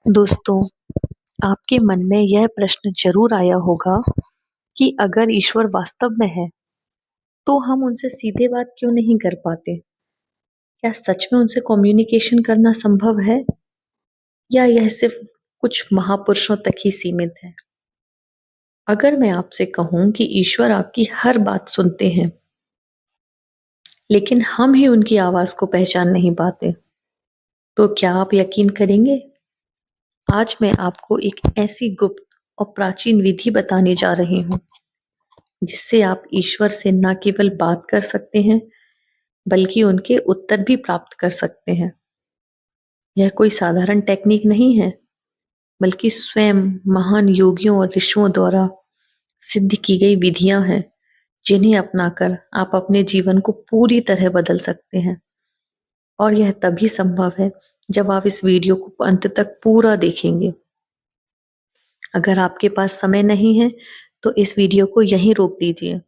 दोस्तों, आपके मन में यह प्रश्न ज़रूर आया होगा कि अगर ईश्वर वास्तव में है, तो हम उनसे सीधे बात क्यों नहीं कर पाते? क्या सच में उनसे कम्युनिकेशन करना संभव है या यह सिर्फ कुछ महापुरुषों तक ही सीमित है? अगर मैं आपसे कहूँ कि ईश्वर आपकी हर बात सुनते हैं, लेकिन हम ही उनकी आवाज़ को पहचान नहीं पाते, तो क्या आप यकीन करेंगे? आज मैं आपको एक ऐसी गुप्त और प्राचीन विधि बताने जा रही हूँ जिससे आप ईश्वर से न केवल बात कर सकते हैं, बल्कि उनके उत्तर भी प्राप्त कर सकते हैं। यह कोई साधारण टेक्निक नहीं है, बल्कि स्वयं महान योगियों और ऋषियों द्वारा सिद्ध की गई विधियां हैं, जिन्हें अपनाकर आप अपने जीवन को पूरी तरह बदल सकते हैं। और यह तभी संभव है जब आप इस वीडियो को अंत तक पूरा देखेंगे। अगर आपके पास समय नहीं है, तो इस वीडियो को यहीं रोक दीजिए।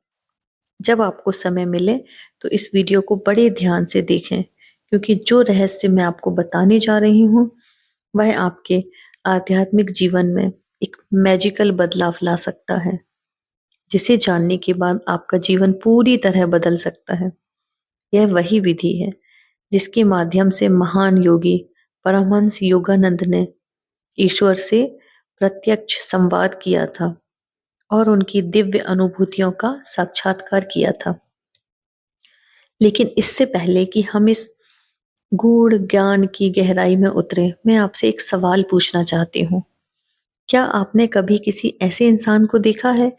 जब आपको समय मिले तो इस वीडियो को बड़े ध्यान से देखें, क्योंकि जो रहस्य मैं आपको बताने जा रही हूँ वह आपके आध्यात्मिक जीवन में एक मैजिकल बदलाव ला सकता है, जिसे जानने के बाद आपका जीवन पूरी तरह बदल सकता है। यह वही विधि है जिसके माध्यम से महान योगी परमहंस योगानंद ने ईश्वर से प्रत्यक्ष संवाद किया था और उनकी दिव्य अनुभूतियों का साक्षात्कार किया था। लेकिन इससे पहले कि हम इस गूढ़ ज्ञान की गहराई में उतरे, मैं आपसे एक सवाल पूछना चाहती हूँ। क्या आपने कभी किसी ऐसे इंसान को देखा है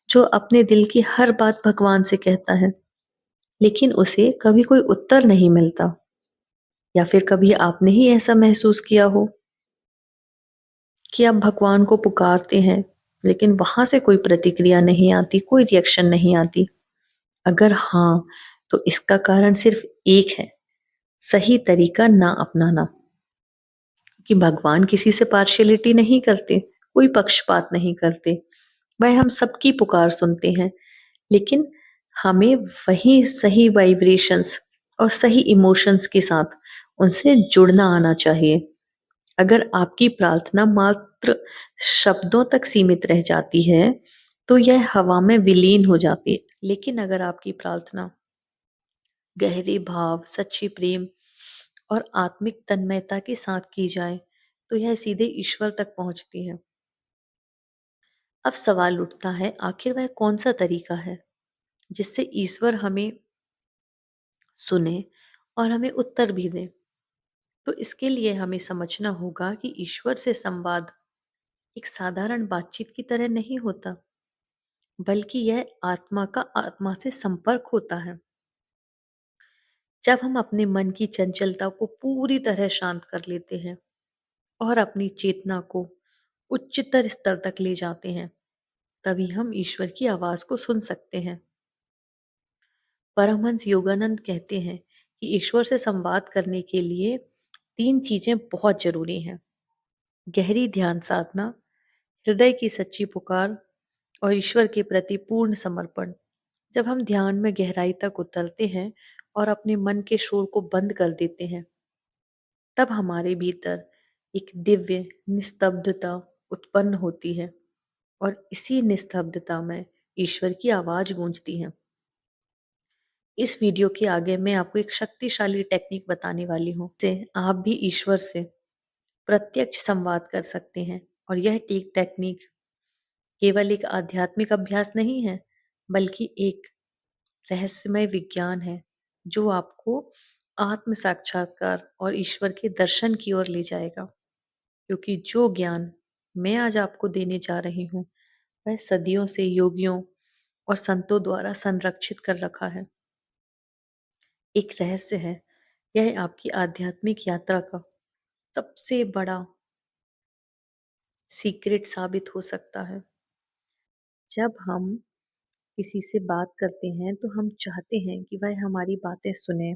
जो अपने दिल की हर बात भगवान से कहता है, लेकिन उसे कभी कोई उत्तर नहीं मिलता? या फिर कभी आपने ही ऐसा महसूस किया हो कि आप भगवान को पुकारते हैं, लेकिन वहां से कोई प्रतिक्रिया नहीं आती, कोई रिएक्शन नहीं आती? अगर हाँ, तो इसका कारण सिर्फ एक है, सही तरीका ना अपनाना। कि भगवान किसी से पार्शियलिटी नहीं करते, कोई पक्षपात नहीं करते। वह हम सबकी पुकार सुनते हैं, लेकिन हमें वही सही वाइब्रेशंस और सही इमोशंस के साथ उनसे जुड़ना आना चाहिए। अगर आपकी प्रार्थना मात्र शब्दों तक सीमित रह जाती है, तो यह हवा में विलीन हो जाती है। लेकिन अगर आपकी प्रार्थना गहरे भाव, सच्ची प्रेम और आत्मिक तन्मयता के साथ की जाए, तो यह सीधे ईश्वर तक पहुंचती है। अब सवाल उठता है, आखिर वह कौन सा तरीका है जिससे ईश्वर हमें सुने और हमें उत्तर भी दे? तो इसके लिए हमें समझना होगा कि ईश्वर से संवाद एक साधारण बातचीत की तरह नहीं होता, बल्कि यह आत्मा का आत्मा से संपर्क होता है। जब हम अपने मन की चंचलता को पूरी तरह शांत कर लेते हैं और अपनी चेतना को उच्चतर स्तर तक ले जाते हैं, तभी हम ईश्वर की आवाज को सुन सकते हैं। परमहंस योगानंद कहते हैं कि ईश्वर से संवाद करने के लिए तीन चीजें बहुत जरूरी हैं: गहरी ध्यान साधना, हृदय की सच्ची पुकार और ईश्वर के प्रति पूर्ण समर्पण। जब हम ध्यान में गहराई तक उतरते हैं और अपने मन के शोर को बंद कर देते हैं, तब हमारे भीतर एक दिव्य निस्तब्धता उत्पन्न होती है और इसी निस्तब्धता में ईश्वर की आवाज गूंजती है। इस वीडियो के आगे मैं आपको एक शक्तिशाली टेक्निक बताने वाली हूँ, से आप भी ईश्वर से प्रत्यक्ष संवाद कर सकते हैं। और यह टेक्निक केवल एक आध्यात्मिक अभ्यास नहीं है, बल्कि एक रहस्यमय विज्ञान है जो आपको आत्म साक्षात्कार और ईश्वर के दर्शन की ओर ले जाएगा। क्योंकि जो ज्ञान मैं आज आपको देने जा रही हूँ, वह सदियों से योगियों और संतों द्वारा संरक्षित कर रखा है। एक रहस्य है, यह आपकी आध्यात्मिक यात्रा का सबसे बड़ा सीक्रेट साबित हो सकता है। जब हम किसी से बात करते हैं, तो हम चाहते हैं कि वह हमारी बातें सुने,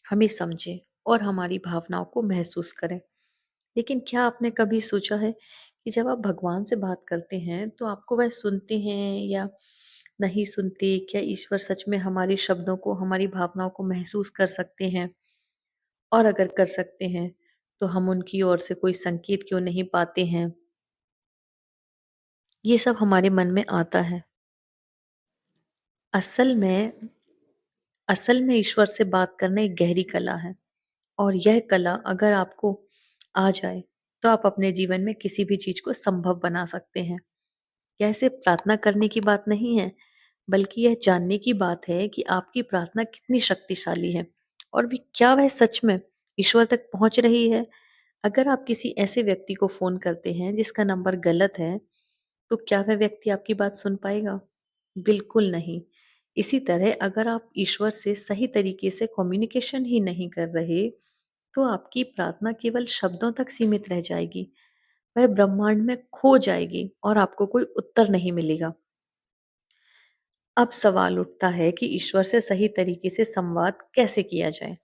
हमें समझे और हमारी भावनाओं को महसूस करें। लेकिन क्या आपने कभी सोचा है कि जब आप भगवान से बात करते हैं, तो आपको वह सुनते हैं या नहीं सुनते? क्या ईश्वर सच में हमारे शब्दों को, हमारी भावनाओं को महसूस कर सकते हैं? और अगर कर सकते हैं, तो हम उनकी ओर से कोई संकेत क्यों नहीं पाते हैं? ये सब हमारे मन में आता है। असल में असल में ईश्वर से बात करना एक गहरी कला है, और यह कला अगर आपको आ जाए, तो आप अपने जीवन में किसी भी चीज़ को संभव बना सकते हैं। यह सिर्फ प्रार्थना करने की बात नहीं है, बल्कि यह जानने की बात है कि आपकी प्रार्थना कितनी शक्तिशाली है और भी क्या वह सच में ईश्वर तक पहुंच रही है। अगर आप किसी ऐसे व्यक्ति को फोन करते हैं जिसका नंबर गलत है, तो क्या वह व्यक्ति आपकी बात सुन पाएगा? बिल्कुल नहीं। इसी तरह अगर आप ईश्वर से सही तरीके से कम्युनिकेशन ही नहीं कर रहे, तो आपकी प्रार्थना केवल शब्दों तक सीमित रह जाएगी। वह ब्रह्मांड में खो जाएगी और आपको कोई उत्तर नहीं मिलेगा। अब सवाल उठता है कि ईश्वर से सही तरीके से संवाद कैसे किया जाए।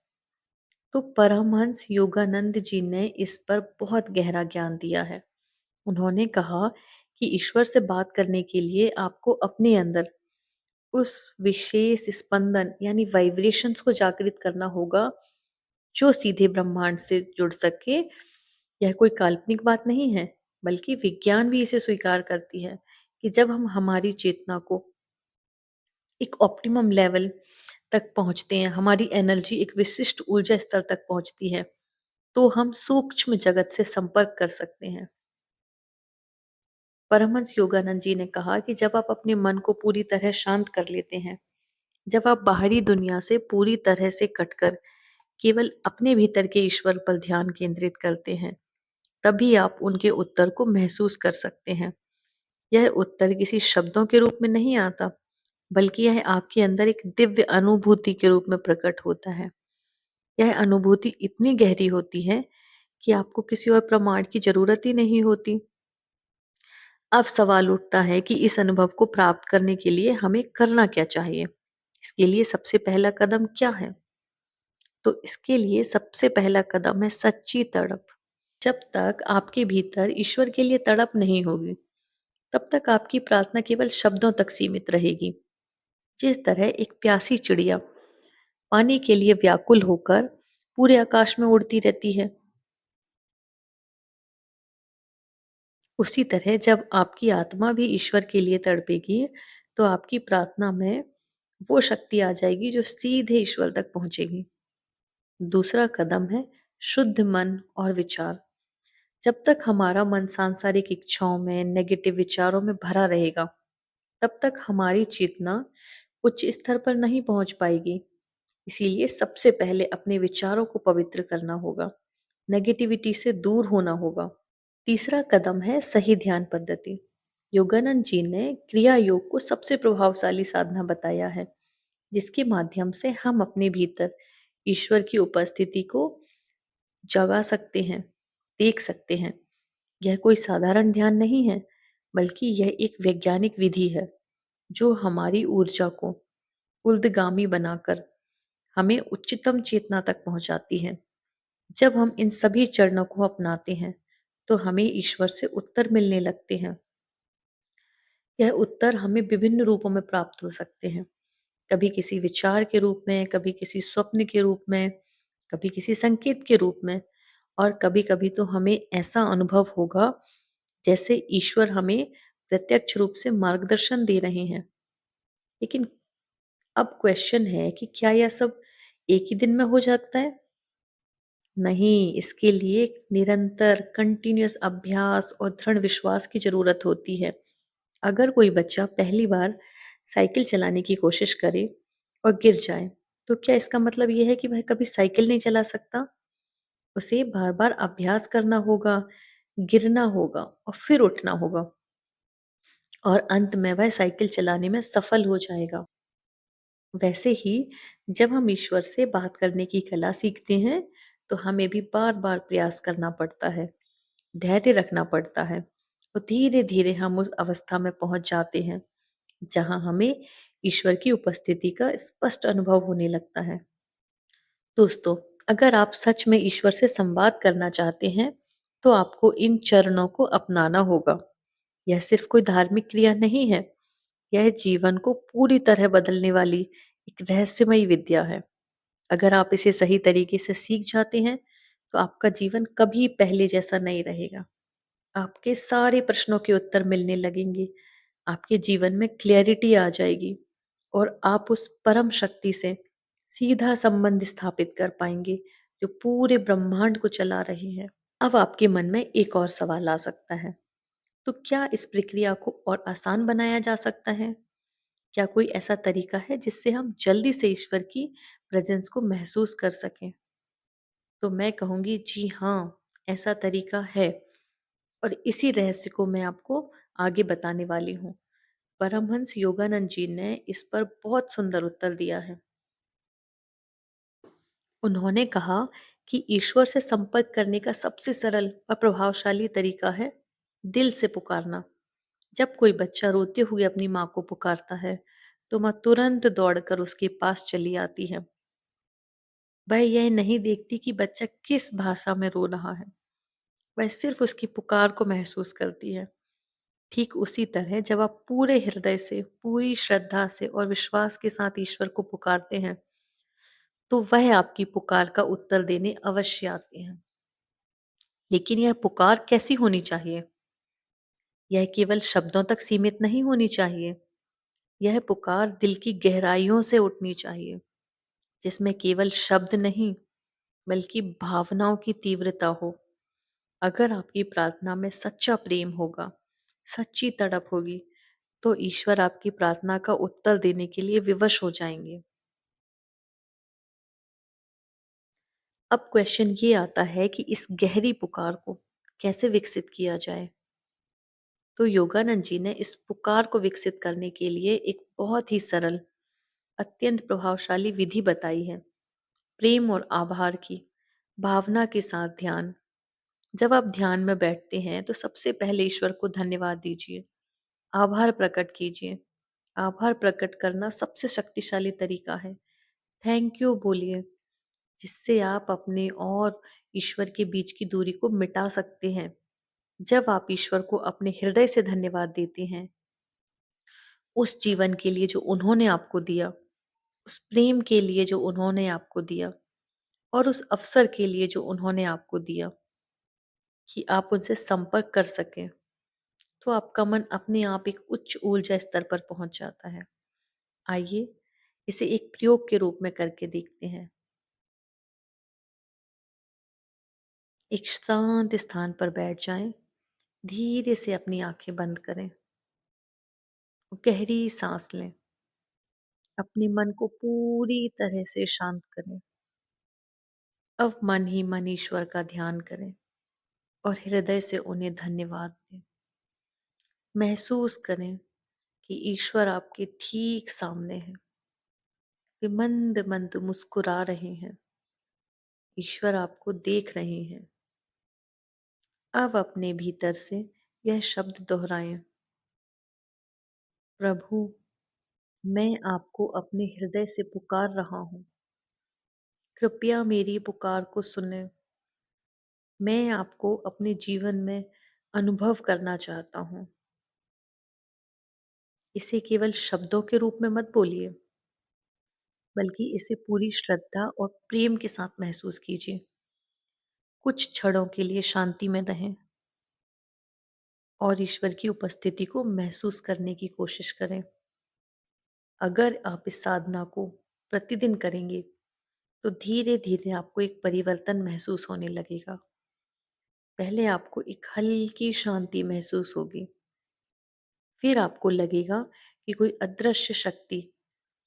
तो परमहंस योगानंद जी ने इस पर बहुत गहरा ज्ञान दिया है। उन्होंने कहा कि ईश्वर से बात करने के लिए आपको अपने अंदर उस विशेष स्पंदन यानी वाइब्रेशंस को जागृत करना होगा, जो सीधे ब्रह्मांड से जुड़ सके। यह कोई काल्पनिक बात नहीं है, बल्कि विज्ञान भी इसे स्वीकार करती है कि जब हम हमारी चेतना को एक ऑप्टिमम लेवल तक पहुंचते हैं, हमारी एनर्जी एक विशिष्ट ऊर्जा स्तर तक पहुंचती है, तो हम सूक्ष्म जगत से संपर्क कर सकते हैं। परमहंस योगानंद जी ने कहा कि जब आप अपने मन को पूरी तरह शांत कर लेते हैं, जब आप बाहरी दुनिया से पूरी तरह से कटकर केवल अपने भीतर के ईश्वर पर ध्यान केंद्रित करते हैं, तभी आप उनके उत्तर को महसूस कर सकते हैं। यह उत्तर किसी शब्दों के रूप में नहीं आता, बल्कि यह आपके अंदर एक दिव्य अनुभूति के रूप में प्रकट होता है। यह अनुभूति इतनी गहरी होती है कि आपको किसी और प्रमाण की जरूरत ही नहीं होती। अब सवाल उठता है कि इस अनुभव को प्राप्त करने के लिए हमें करना क्या चाहिए? इसके लिए सबसे पहला कदम क्या है? तो इसके लिए सबसे पहला कदम है सच्ची तड़प। जब तक आपके भीतर ईश्वर के लिए तड़प नहीं होगी, तब तक आपकी प्रार्थना केवल शब्दों तक सीमित रहेगी। जिस तरह एक प्यासी चिड़िया पानी के लिए व्याकुल होकर पूरे आकाश में उड़ती रहती है, उसी तरह जब आपकी आत्मा भी ईश्वर के लिए तड़पेगी, तो आपकी प्रार्थना में वो शक्ति आ जाएगी जो सीधे ईश्वर तक पहुंचेगी। दूसरा कदम है शुद्ध मन और विचार। जब तक हमारा मन सांसारिक इच्छाओं में, नेगेटिव विचारों में भरा रहेगा, तब तक हमारी चेतना उच्च स्तर पर नहीं पहुंच पाएगी। इसीलिए सबसे पहले अपने विचारों को पवित्र करना होगा, नेगेटिविटी से दूर होना होगा। तीसरा कदम है सही ध्यान पद्धति। योगानंद जी ने क्रिया योग को सबसे प्रभावशाली साधना बताया है, जिसके माध्यम से हम अपने भीतर ईश्वर की उपस्थिति को जगा सकते हैं, देख सकते हैं। यह कोई साधारण ध्यान नहीं है, बल्कि यह एक वैज्ञानिक विधि है जो हमारी ऊर्जा को उर्ध्वगामी बनाकर हमें उच्चतम चेतना तक पहुंचाती है। जब हम इन सभी चरणों को अपनाते हैं, तो हमें ईश्वर से उत्तर मिलने लगते हैं। यह उत्तर हमें विभिन्न रूपों में प्राप्त हो सकते हैं। कभी किसी विचार के रूप में, कभी किसी स्वप्न के रूप में, कभी किसी संकेत के रूप में, और कभी-कभी तो हमें ऐसा अनुभव होगा जैसे ईश्वर हमें प्रत्यक्ष रूप से मार्गदर्शन दे रहे हैं। लेकिन अब क्वेश्चन है कि क्या यह सब एक ही दिन में हो जाता है? नहीं, इसके लिए निरंतर कंटिन्यूअस अभ्यास और दृढ़ विश्वास की जरूरत होती है। अगर कोई बच्चा पहली बार साइकिल चलाने की कोशिश करे और गिर जाए, तो क्या इसका मतलब यह है कि वह कभी साइकिल नहीं चला सकता? उसे बार-बार अभ्यास करना होगा, गिरना होगा और फिर उठना होगा, और अंत में वह साइकिल चलाने में सफल हो जाएगा। वैसे ही जब हम ईश्वर से बात करने की कला सीखते हैं, तो हमें भी बार-बार प्रयास करना पड़ता है, धैर्य रखना पड़ता है, और धीरे-धीरे हम उस अवस्था में पहुंच जाते हैं जहां हमें ईश्वर की उपस्थिति का स्पष्ट अनुभव होने लगता है। दोस्तों, अगर आप सच में ईश्वर से संवाद करना चाहते हैं, तो आपको इन चरणों को अपनाना होगा। यह सिर्फ कोई धार्मिक क्रिया नहीं है, यह जीवन को पूरी तरह बदलने वाली एक रहस्यमयी विद्या है। अगर आप इसे सही तरीके से सीख जाते हैं, तो आपका जीवन कभी पहले जैसा नहीं रहेगा। आपके सारे प्रश्नों के उत्तर मिलने लगेंगे। आपके जीवन में क्लैरिटी आ जाएगी और आप उस परम शक्ति से सीधा संबंध स्थापित कर पाएंगे जो पूरे ब्रह्मांड को चला रही है। अब आपके मन में एक और सवाल आ सकता है, तो क्या इस प्रक्रिया को और आसान बनाया जा सकता है? क्या कोई ऐसा तरीका है जिससे हम जल्दी से ईश्वर की प्रेजेंस को महसूस कर सकें? तो मैं कहूंगी जी हाँ, ऐसा तरीका है और इसी रहस्य को मैं आपको आगे बताने वाली हूँ। परमहंस योगानंद जी ने इस पर बहुत सुंदर उत्तर दिया है। उन्होंने कहा कि ईश्वर से संपर्क करने का सबसे सरल और प्रभावशाली तरीका है दिल से पुकारना। जब कोई बच्चा रोते हुए अपनी माँ को पुकारता है, तो माँ तुरंत दौड़कर उसके पास चली आती है। वह यह नहीं देखती कि बच्चा किस भाषा में रो रहा है, वह सिर्फ उसकी पुकार को महसूस करती है। ठीक उसी तरह जब आप पूरे हृदय से, पूरी श्रद्धा से और विश्वास के साथ ईश्वर को पुकारते हैं, तो वह आपकी पुकार का उत्तर देने अवश्य आते हैं। लेकिन यह पुकार कैसी होनी चाहिए? यह केवल शब्दों तक सीमित नहीं होनी चाहिए। यह पुकार दिल की गहराइयों से उठनी चाहिए, जिसमें केवल शब्द नहीं, बल्कि भावनाओं की तीव्रता हो। अगर आपकी प्रार्थना में सच्चा प्रेम होगा, सच्ची तड़प होगी, तो ईश्वर आपकी प्रार्थना का उत्तर देने के लिए विवश हो जाएंगे। अब क्वेश्चन ये आता है कि इस गहरी पुकार को कैसे विकसित किया जाए? तो योगानंद जी ने इस पुकार को विकसित करने के लिए एक बहुत ही सरल, अत्यंत प्रभावशाली विधि बताई है। प्रेम और आभार की भावना के साथ ध्यान। जब आप ध्यान में बैठते हैं तो सबसे पहले ईश्वर को धन्यवाद दीजिए, आभार प्रकट कीजिए। आभार प्रकट करना सबसे शक्तिशाली तरीका है। थैंक यू बोलिए, जिससे आप अपने और ईश्वर के बीच की दूरी को मिटा सकते हैं। जब आप ईश्वर को अपने हृदय से धन्यवाद देते हैं, उस जीवन के लिए जो उन्होंने आपको दिया, उस प्रेम के लिए जो उन्होंने आपको दिया और उस अवसर के लिए जो उन्होंने आपको दिया कि आप उनसे संपर्क कर सकें, तो आपका मन अपने आप एक उच्च ऊर्जा स्तर पर पहुंच जाता है। आइए इसे एक प्रयोग के रूप में करके देखते हैं। एक शांत स्थान पर बैठ जाएं, धीरे से अपनी आंखें बंद करें, गहरी सांस लें, अपने मन को पूरी तरह से शांत करें। अब मन ही मन ईश्वर का ध्यान करें और हृदय से उन्हें धन्यवाद दें। महसूस करें कि ईश्वर आपके ठीक सामने है। वे मंद मंद मुस्कुरा रहे हैं। ईश्वर आपको देख रहे हैं। अब अपने भीतर से यह शब्द दोहराएं, प्रभु, मैं आपको अपने हृदय से पुकार रहा हूँ। कृपया मेरी पुकार को सुने। मैं आपको अपने जीवन में अनुभव करना चाहता हूँ। इसे केवल शब्दों के रूप में मत बोलिए, बल्कि इसे पूरी श्रद्धा और प्रेम के साथ महसूस कीजिए। कुछ क्षणों के लिए शांति में रहें और ईश्वर की उपस्थिति को महसूस करने की कोशिश करें। अगर आप इस साधना को प्रतिदिन करेंगे, तो धीरे धीरे आपको एक परिवर्तन महसूस होने लगेगा। पहले आपको एक हल्की शांति महसूस होगी, फिर आपको लगेगा कि कोई अदृश्य शक्ति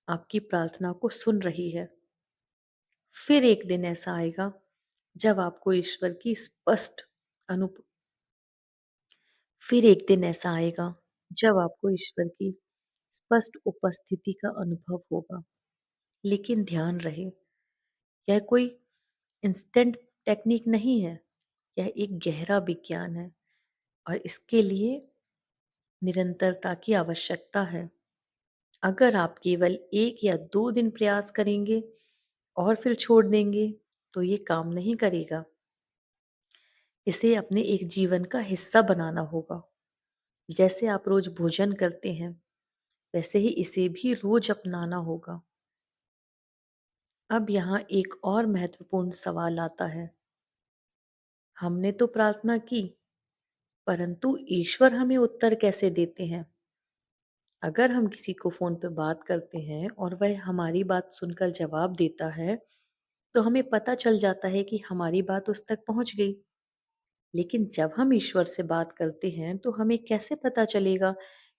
आपकी प्रार्थना को सुन रही है। फिर एक दिन ऐसा आएगा जब आपको ईश्वर की स्पष्ट अनु फिर एक दिन ऐसा आएगा जब आपको ईश्वर की स्पष्ट उपस्थिति का अनुभव होगा। लेकिन ध्यान रहे, यह कोई इंस्टेंट टेक्निक नहीं है, यह एक गहरा विज्ञान है और इसके लिए निरंतरता की आवश्यकता है। अगर आप केवल 1 या 2 दिन प्रयास करेंगे और फिर छोड़ देंगे, तो ये काम नहीं करेगा। इसे अपने एक जीवन का हिस्सा बनाना होगा। जैसे आप रोज भोजन करते हैं, वैसे ही इसे भी रोज अपनाना होगा। अब यहाँ एक और महत्वपूर्ण सवाल आता है, हमने तो प्रार्थना की, परंतु ईश्वर हमें उत्तर कैसे देते हैं? अगर हम किसी को फोन पे बात करते हैं और वह हमारी बात सुनकर जवाब देता है, तो हमें पता चल जाता है कि हमारी बात उस तक पहुंच गई। लेकिन जब हम ईश्वर से बात करते हैं, तो हमें कैसे पता चलेगा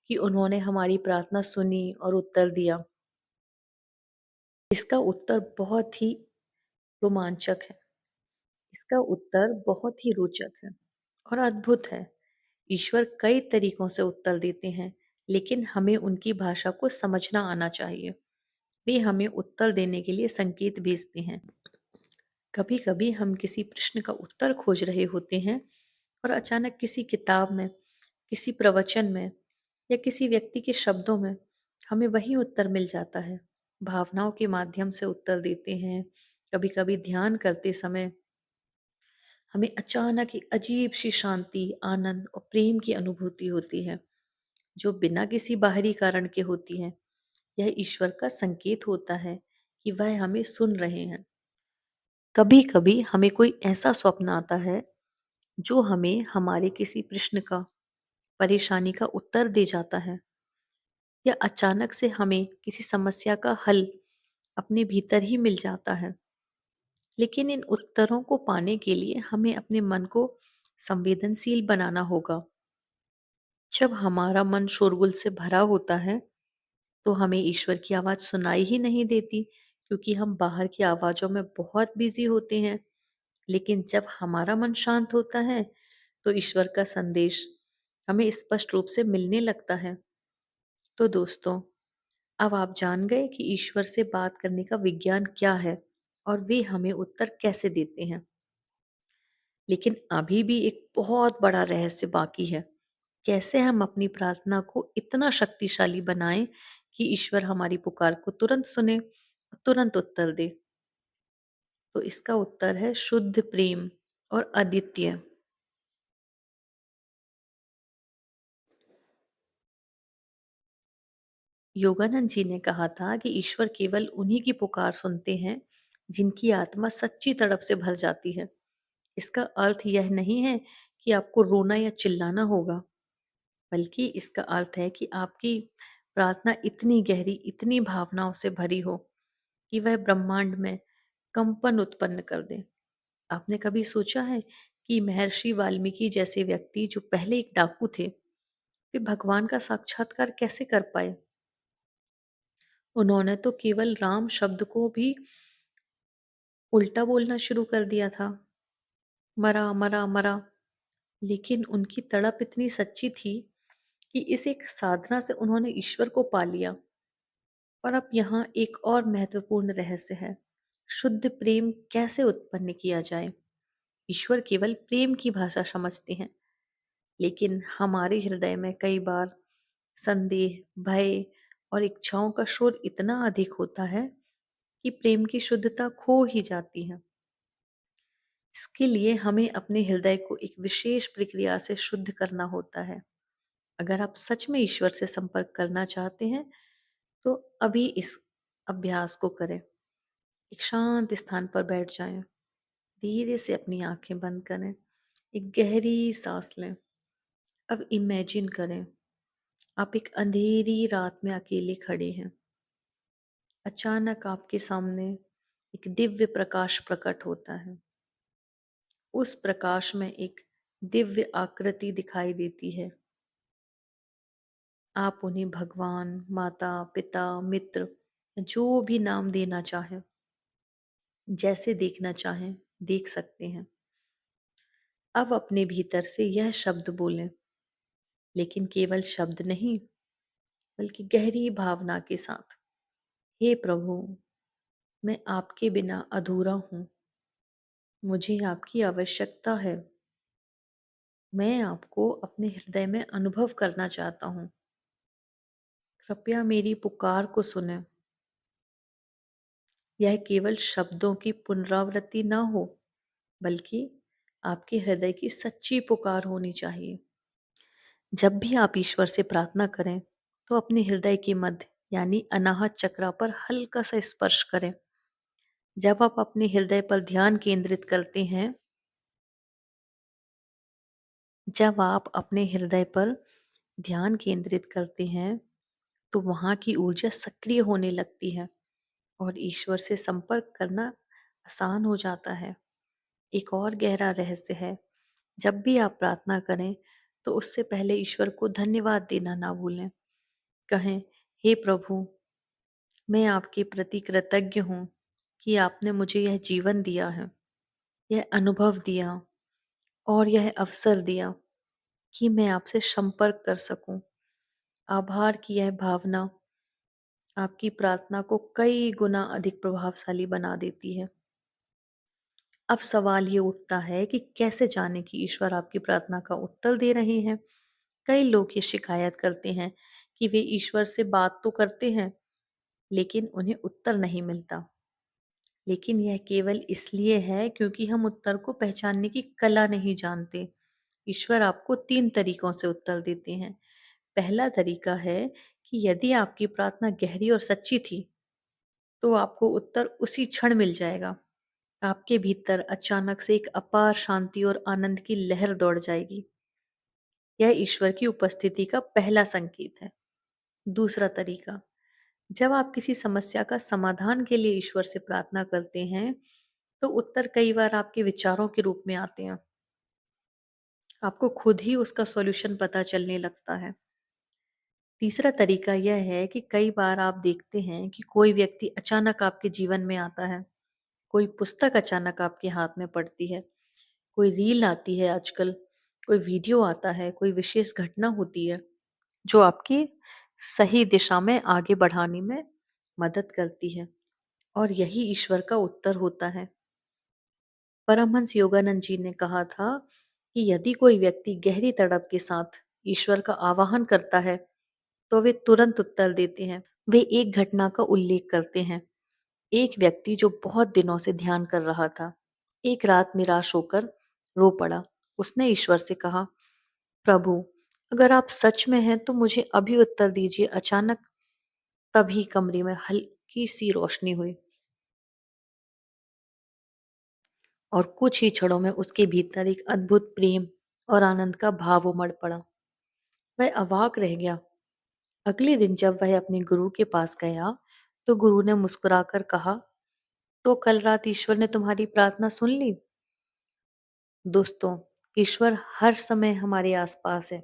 कि उन्होंने हमारी प्रार्थना सुनी और उत्तर दिया? इसका उत्तर बहुत ही रोमांचक है। इसका उत्तर बहुत ही रोचक है और अद्भुत है। ईश्वर कई तरीकों से उत्तर देते हैं, लेकिन हमें उनकी भाषा को समझना आना चाहिए। वे हमें उत्तर देने के लिए संकेत भेजते हैं। कभी-कभी हम किसी प्रश्न का उत्तर खोज रहे होते हैं और अचानक किसी किताब में, किसी प्रवचन में या किसी व्यक्ति के शब्दों में हमें वही उत्तर मिल जाता है। भावनाओं के माध्यम से उत्तर देते हैं। कभी-कभी ध्यान करते समय हमें अचानक एक अजीब सी शांति, आनंद और प्रेम की अनुभूति होती है, जो बिना किसी बाहरी कारण के होती है। यह ईश्वर का संकेत होता है कि वह हमें सुन रहे हैं। कभी कभी हमें कोई ऐसा स्वप्न आता है जो हमें हमारे किसी प्रश्न का, परेशानी का उत्तर दे जाता है, या अचानक से हमें किसी समस्या का हल अपने भीतर ही मिल जाता है। लेकिन इन उत्तरों को पाने के लिए हमें अपने मन को संवेदनशील बनाना होगा। जब हमारा मन शोरगुल से भरा होता है, तो हमें ईश्वर की आवाज सुनाई ही नहीं देती, क्योंकि हम बाहर की आवाजों में बहुत बिजी होते हैं। लेकिन जब हमारा मन शांत होता है, तो ईश्वर का संदेश हमें स्पष्ट रूप से मिलने लगता है। तो दोस्तों, अब आप जान गए कि ईश्वर से बात करने का विज्ञान क्या है और वे हमें उत्तर कैसे देते हैं। लेकिन अभी भी एक बहुत बड़ा रहस्य बाकी है। कैसे हम अपनी प्रार्थना को इतना शक्तिशाली बनाएं कि ईश्वर हमारी पुकार को तुरंत सुने, तुरंत उत्तर दे? तो इसका उत्तर है शुद्ध प्रेम और अद्वितीय। योगानंद जी ने कहा था कि ईश्वर केवल उन्हीं की पुकार सुनते हैं जिनकी आत्मा सच्ची तड़प से भर जाती है। इसका अर्थ यह नहीं है कि आपको रोना या चिल्लाना होगा, बल्कि इसका अर्थ है कि आपकी प्रार्थना इतनी गहरी, इतनी भावनाओं से भरी हो कि वह ब्रह्मांड में कंपन उत्पन्न कर दे। आपने कभी सोचा है कि महर्षि वाल्मीकि जैसे व्यक्ति, जो पहले एक डाकू थे, वे भगवान का साक्षात्कार कैसे कर पाए? उन्होंने तो केवल राम शब्द को भी उल्टा बोलना शुरू कर दिया था, मरा मरा मरा। लेकिन उनकी तड़प इतनी सच्ची थी कि इस एक साधना से उन्होंने ईश्वर को पा लिया। और अब यहाँ एक और महत्वपूर्ण रहस्य है। शुद्ध प्रेम कैसे उत्पन्न किया जाए? ईश्वर केवल प्रेम की भाषा समझते हैं, लेकिन हमारे हृदय में कई बार संदेह, भय और इच्छाओं का शोर इतना अधिक होता है कि प्रेम की शुद्धता खो ही जाती है। इसके लिए हमें अपने हृदय को एक विशेष प्रक्रिया से शुद्ध करना होता है। अगर आप सच में ईश्वर से संपर्क करना चाहते हैं, तो अभी इस अभ्यास को करें। एक शांत स्थान पर बैठ जाएं। धीरे से अपनी आंखें बंद करें। एक गहरी सांस लें। अब इमेजिन करें, आप एक अंधेरी रात में अकेले खड़े हैं। अचानक आपके सामने एक दिव्य प्रकाश प्रकट होता है। उस प्रकाश में एक दिव्य आकृति दिखाई देती है। आप उन्हें भगवान, माता, पिता, मित्र, जो भी नाम देना चाहें, जैसे देखना चाहें, देख सकते हैं। अब अपने भीतर से यह शब्द बोलें, लेकिन केवल शब्द नहीं, बल्कि गहरी भावना के साथ। हे प्रभु, मैं आपके बिना अधूरा हूँ। मुझे आपकी आवश्यकता है। मैं आपको अपने हृदय में अनुभव करना चाहता हूँ। कृपया मेरी पुकार को सुनें। यह केवल शब्दों की पुनरावृत्ति न हो, बल्कि आपके हृदय की सच्ची पुकार होनी चाहिए। जब भी आप ईश्वर से प्रार्थना करें, तो अपने हृदय के मध्य यानी अनाहत चक्रा पर हल्का सा स्पर्श करें। जब आप अपने हृदय पर ध्यान केंद्रित करते हैं, जब आप अपने हृदय पर ध्यान केंद्रित करते हैं, तो वहाँ की ऊर्जा सक्रिय होने लगती है और ईश्वर से संपर्क करना आसान हो जाता है। एक और गहरा रहस्य है, जब भी आप प्रार्थना करें, तो उससे पहले ईश्वर को धन्यवाद देना ना भूलें। कहें, हे प्रभु, मैं आपके प्रति कृतज्ञ हूँ कि आपने मुझे यह जीवन दिया है, यह अनुभव दिया और यह अवसर दिया कि मैं आपसे संपर्क कर सकूं। आभार की यह भावना आपकी प्रार्थना को कई गुना अधिक प्रभावशाली बना देती है। अब सवाल ये उठता है कि कैसे जाने कि ईश्वर आपकी प्रार्थना का उत्तर दे रहे हैं। कई लोग ये शिकायत करते हैं कि वे ईश्वर से बात तो करते हैं, लेकिन उन्हें उत्तर नहीं मिलता। लेकिन यह केवल इसलिए है क्योंकि हम उत्तर को पहचानने की कला नहीं जानते। ईश्वर आपको 3 तरीकों से उत्तर देते हैं। पहला तरीका है कि यदि आपकी प्रार्थना गहरी और सच्ची थी, तो आपको उत्तर उसी क्षण मिल जाएगा। आपके भीतर अचानक से एक अपार शांति और आनंद की लहर दौड़ जाएगी। यह ईश्वर की उपस्थिति का पहला संकेत है। दूसरा तरीका, जब आप किसी समस्या का समाधान के लिए ईश्वर से प्रार्थना करते हैं, तो उत्तर कई बार आपके विचारों के रूप में आते हैं। आपको खुद ही उसका सॉल्यूशन पता चलने लगता है। तीसरा तरीका यह है कि कई बार आप देखते हैं कि कोई व्यक्ति अचानक आपके जीवन में आता है, कोई पुस्तक अचानक आपके हाथ में पड़ती है, कोई रील आती है आजकल, कोई वीडियो आता है, कोई विशेष घटना होती है, जो आपकी सही दिशा में आगे बढ़ाने में मदद करती है। और यही ईश्वर का उत्तर होता है। परमहंस योगानंद जी ने कहा था कि यदि कोई व्यक्ति गहरी तड़प के साथ ईश्वर का आवाहन करता है, तो वे तुरंत उत्तर देते हैं। वे एक घटना का उल्लेख करते हैं। एक व्यक्ति जो बहुत दिनों से ध्यान कर रहा था, एक रात निराश होकर रो पड़ा। उसने ईश्वर से कहा, प्रभु, अगर आप सच में हैं तो मुझे अभी उत्तर दीजिए। अचानक तभी कमरे में हल्की सी रोशनी हुई और कुछ ही क्षणों में उसके भीतर एक अद्भुत प्रेम और आनंद का भाव उमड़ पड़ा। वह अवाक रह गया। अगले दिन जब वह अपने गुरु के पास गया, तो गुरु ने मुस्कुराकर कहा, तो कल रात ईश्वर ने तुम्हारी प्रार्थना सुन ली। दोस्तों, ईश्वर हर समय हमारे आसपास है।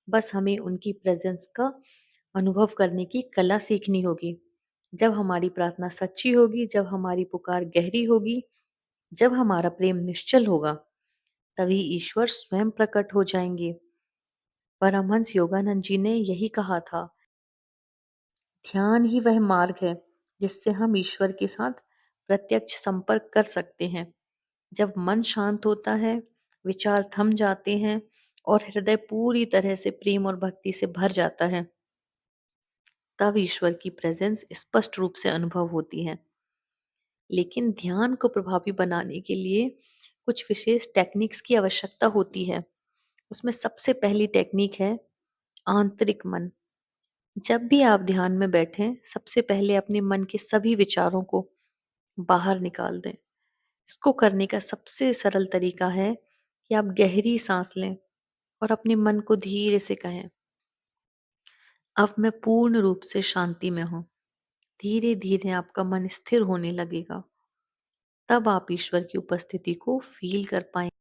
बस हमें उनकी प्रेजेंस का अनुभव करने की कला सीखनी होगी। जब हमारी प्रार्थना सच्ची होगी, जब हमारी पुकार गहरी होगी, जब हमारा प्रेम निश्चल होगा, तभी ईश्वर स्वयं प्रकट हो जाएंगे। परमहंस योगानंद जी ने यही कहा था, ध्यान ही वह मार्ग है जिससे हम ईश्वर के साथ प्रत्यक्ष संपर्क कर सकते हैं। जब मन शांत होता है, विचार थम जाते हैं और हृदय पूरी तरह से प्रेम और भक्ति से भर जाता है, तब ईश्वर की प्रेजेंस स्पष्ट रूप से अनुभव होती है। लेकिन ध्यान को प्रभावी बनाने के लिए कुछ विशेष टेक्निक्स की आवश्यकता होती है। उसमें सबसे पहली टेक्निक है आंतरिक मन। जब भी आप ध्यान में बैठें, सबसे पहले अपने मन के सभी विचारों को बाहर निकाल दें। इसको करने का सबसे सरल तरीका है कि आप गहरी सांस लें और अपने मन को धीरे से कहें, अब मैं पूर्ण रूप से शांति में हूँ। धीरे धीरे आपका मन स्थिर होने लगेगा। तब आप ईश्वर की उपस्थिति को फील कर पाएंगे।